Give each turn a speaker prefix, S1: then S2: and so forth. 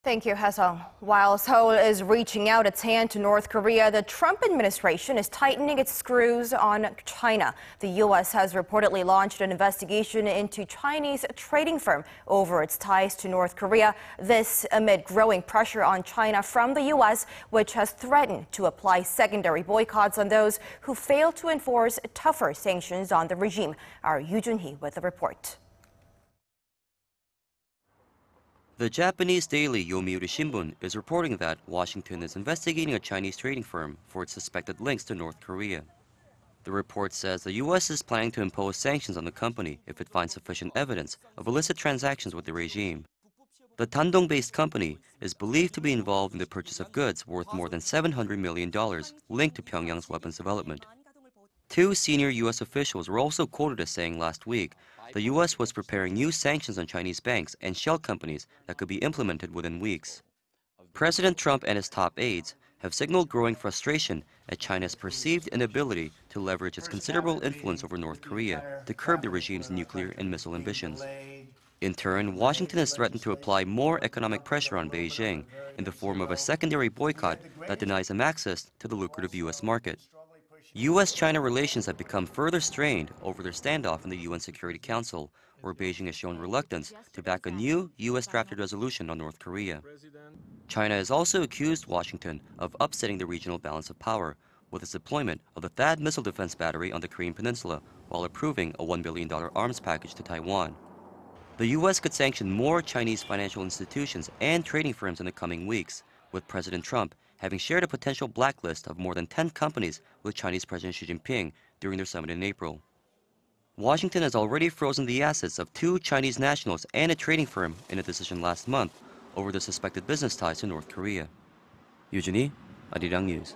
S1: Thank you, Haesung. While Seoul is reaching out its hand to North Korea, the Trump administration is tightening its screws on China. The U.S. has reportedly launched an investigation into Chinese trading firm over its ties to North Korea. This amid growing pressure on China from the U.S., which has threatened to apply secondary boycotts on those who fail to enforce tougher sanctions on the regime. Our Joonhee with the report.
S2: The Japanese daily Yomiuri Shimbun is reporting that Washington is investigating a Chinese trading firm for its suspected links to North Korea. The report says the U.S. is planning to impose sanctions on the company if it finds sufficient evidence of illicit transactions with the regime. The Dandong-based company is believed to be involved in the purchase of goods worth more than $700 million linked to Pyongyang's weapons development. Two senior U.S. officials were also quoted as saying last week the U.S. was preparing new sanctions on Chinese banks and shell companies that could be implemented within weeks. President Trump and his top aides have signaled growing frustration at China's perceived inability to leverage its considerable influence over North Korea to curb the regime's nuclear and missile ambitions. In turn, Washington has threatened to apply more economic pressure on Beijing in the form of a secondary boycott that denies them access to the lucrative U.S. market. U.S.-China relations have become further strained over their standoff in the UN Security Council, where Beijing has shown reluctance to back a new U.S.-drafted resolution on North Korea. China has also accused Washington of upsetting the regional balance of power with its deployment of the THAAD missile defense battery on the Korean peninsula while approving a $1 billion arms package to Taiwan. The U.S. could sanction more Chinese financial institutions and trading firms in the coming weeks, with President Trump having shared a potential blacklist of more than 10 companies with Chinese President Xi Jinping during their summit in April. Washington has already frozen the assets of two Chinese nationals and a trading firm in a decision last month over the suspected business ties to North Korea. Joonhee, Arirang News.